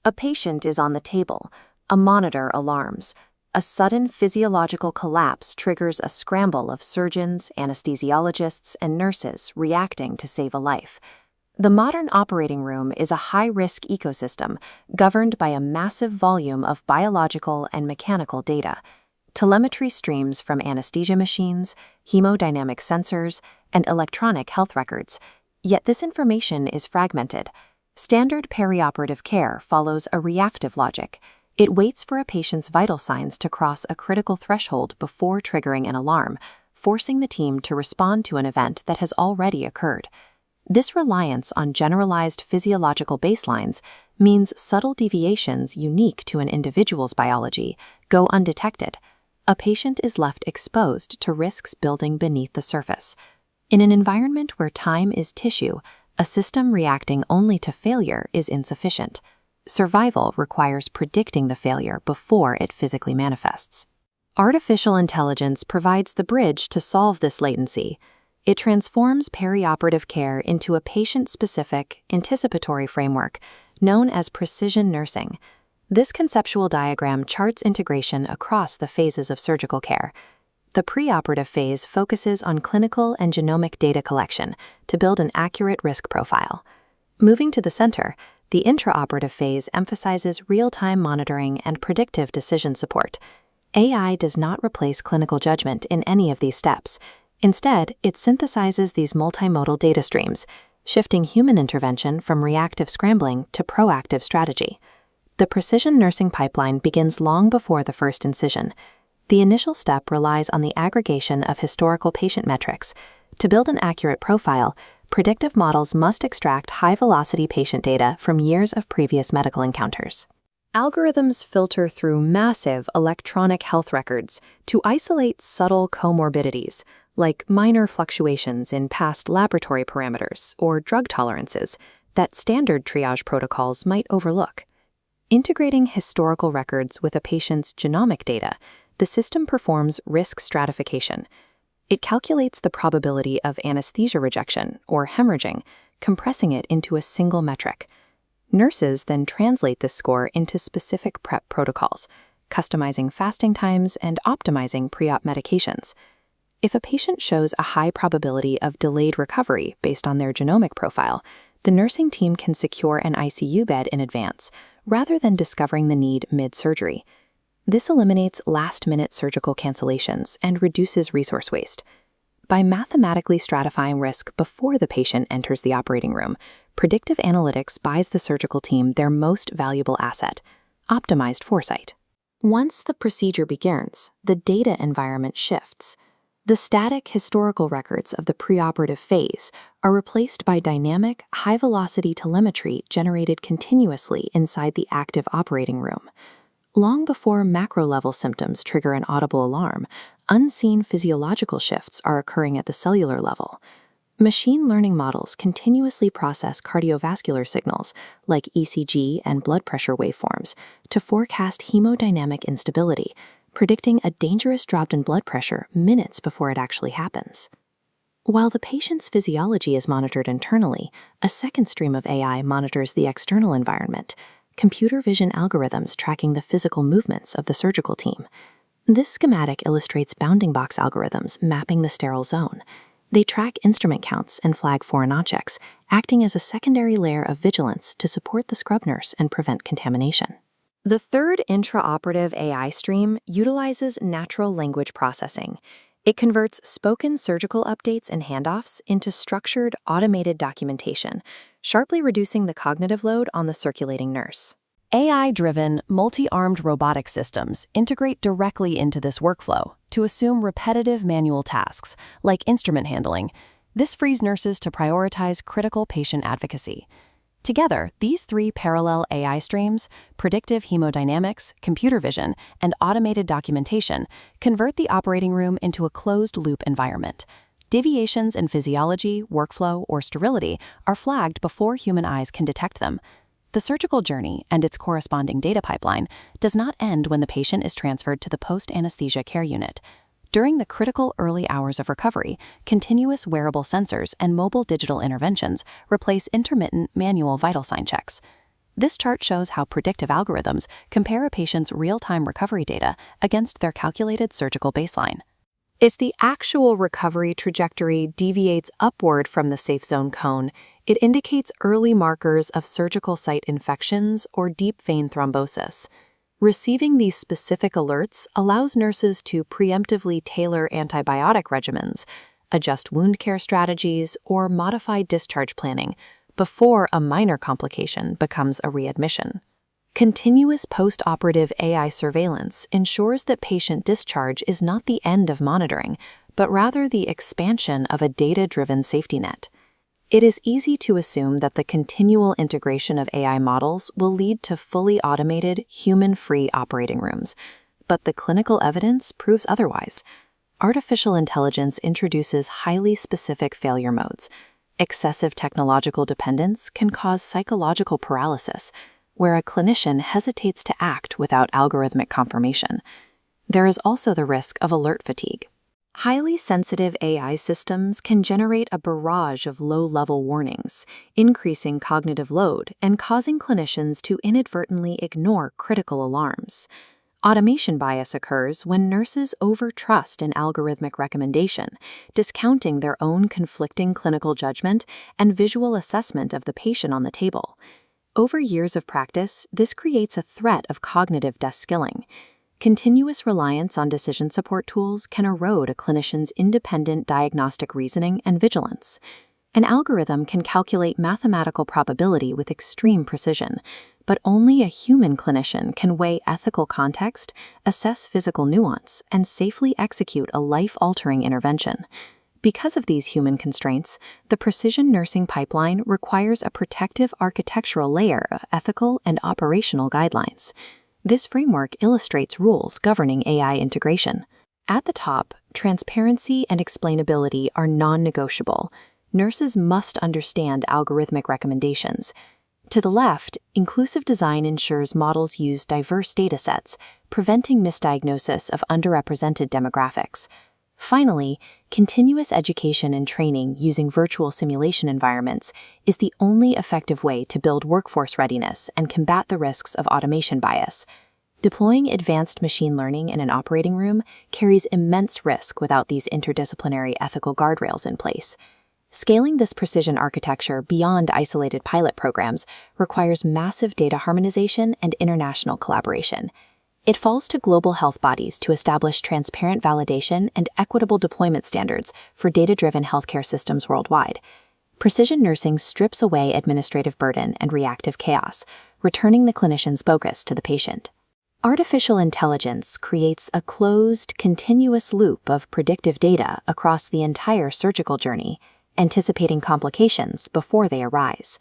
A patient is on the table. A monitor alarms. A sudden physiological collapse triggers a scramble of surgeons, anesthesiologists, and nurses reacting to save a life. The modern operating room is a high-risk ecosystem governed by a massive volume of biological and mechanical data. Telemetry streams from anesthesia machines, hemodynamic sensors, and electronic health records. Yet this information is fragmented. Standard perioperative care follows a reactive logic. It waits for a patient's vital signs to cross a critical threshold before triggering an alarm, forcing the team to respond to an event that has already occurred. This reliance on generalized physiological baselines means subtle deviations unique to an individual's biology go undetected. A patient is left exposed to risks building beneath the surface. In an environment where time is tissue, a system reacting only to failure is insufficient. Survival requires predicting the failure before it physically manifests. Artificial intelligence provides the bridge to solve this latency. It transforms perioperative care into a patient-specific, anticipatory framework known as precision nursing. This conceptual diagram charts integration across the phases of surgical care. The preoperative phase focuses on clinical and genomic data collection to build an accurate risk profile. Moving to the center, the intraoperative phase emphasizes real-time monitoring and predictive decision support. AI does not replace clinical judgment in any of these steps. Instead, it synthesizes these multimodal data streams, shifting human intervention from reactive scrambling to proactive strategy. The precision nursing pipeline begins long before the first incision. The initial step relies on the aggregation of historical patient metrics. To build an accurate profile, predictive models must extract high-velocity patient data from years of previous medical encounters. Algorithms filter through massive electronic health records to isolate subtle comorbidities, like minor fluctuations in past laboratory parameters or drug tolerances that standard triage protocols might overlook. Integrating historical records with a patient's genomic data, the system performs risk stratification. It calculates the probability of anesthesia rejection or hemorrhaging, compressing it into a single metric. Nurses then translate this score into specific prep protocols, customizing fasting times and optimizing pre-op medications. If a patient shows a high probability of delayed recovery based on their genomic profile, the nursing team can secure an ICU bed in advance, rather than discovering the need mid-surgery. This eliminates last-minute surgical cancellations and reduces resource waste. By mathematically stratifying risk before the patient enters the operating room, predictive analytics buys the surgical team their most valuable asset: optimized foresight. Once the procedure begins, the data environment shifts. The static historical records of the preoperative phase are replaced by dynamic, high-velocity telemetry generated continuously inside the active operating room. Long before macro-level symptoms trigger an audible alarm, unseen physiological shifts are occurring at the cellular level. Machine learning models continuously process cardiovascular signals, like ECG and blood pressure waveforms, to forecast hemodynamic instability, predicting a dangerous drop in blood pressure minutes before it actually happens. While the patient's physiology is monitored internally, a second stream of AI monitors the external environment, computer vision algorithms tracking the physical movements of the surgical team. This schematic illustrates bounding box algorithms mapping the sterile zone. They track instrument counts and flag foreign objects, acting as a secondary layer of vigilance to support the scrub nurse and prevent contamination. The third intraoperative AI stream utilizes natural language processing. It converts spoken surgical updates and handoffs into structured, automated documentation, sharply reducing the cognitive load on the circulating nurse. AI-driven, multi-armed robotic systems integrate directly into this workflow to assume repetitive manual tasks, like instrument handling. This frees nurses to prioritize critical patient advocacy. Together, these three parallel AI streams, predictive hemodynamics, computer vision, and automated documentation, convert the operating room into a closed-loop environment. Deviations in physiology, workflow, or sterility are flagged before human eyes can detect them. The surgical journey and its corresponding data pipeline does not end when the patient is transferred to the post-anesthesia care unit. During the critical early hours of recovery, continuous wearable sensors and mobile digital interventions replace intermittent manual vital sign checks. This chart shows how predictive algorithms compare a patient's real-time recovery data against their calculated surgical baseline. If the actual recovery trajectory deviates upward from the safe zone cone, it indicates early markers of surgical site infections or deep vein thrombosis. Receiving these specific alerts allows nurses to preemptively tailor antibiotic regimens, adjust wound care strategies, or modify discharge planning before a minor complication becomes a readmission. Continuous post-operative AI surveillance ensures that patient discharge is not the end of monitoring, but rather the expansion of a data-driven safety net. It is easy to assume that the continual integration of AI models will lead to fully automated, human-free operating rooms, but the clinical evidence proves otherwise. Artificial intelligence introduces highly specific failure modes. Excessive technological dependence can cause psychological paralysis, where a clinician hesitates to act without algorithmic confirmation. There is also the risk of alert fatigue. Highly sensitive AI systems can generate a barrage of low-level warnings, increasing cognitive load and causing clinicians to inadvertently ignore critical alarms. Automation bias occurs when nurses overtrust an algorithmic recommendation, discounting their own conflicting clinical judgment and visual assessment of the patient on the table. Over years of practice, this creates a threat of cognitive deskilling. Continuous reliance on decision support tools can erode a clinician's independent diagnostic reasoning and vigilance. An algorithm can calculate mathematical probability with extreme precision, but only a human clinician can weigh ethical context, assess physical nuance, and safely execute a life-altering intervention. Because of these human constraints, the precision nursing pipeline requires a protective architectural layer of ethical and operational guidelines. This framework illustrates rules governing AI integration. At the top, transparency and explainability are non-negotiable. Nurses must understand algorithmic recommendations. To the left, inclusive design ensures models use diverse datasets, preventing misdiagnosis of underrepresented demographics. Finally, continuous education and training using virtual simulation environments is the only effective way to build workforce readiness and combat the risks of automation bias. Deploying advanced machine learning in an operating room carries immense risk without these interdisciplinary ethical guardrails in place. Scaling this precision architecture beyond isolated pilot programs requires massive data harmonization and international collaboration. It falls to global health bodies to establish transparent validation and equitable deployment standards for data-driven healthcare systems worldwide. Precision nursing strips away administrative burden and reactive chaos, returning the clinician's focus to the patient. Artificial intelligence creates a closed, continuous loop of predictive data across the entire surgical journey, anticipating complications before they arise.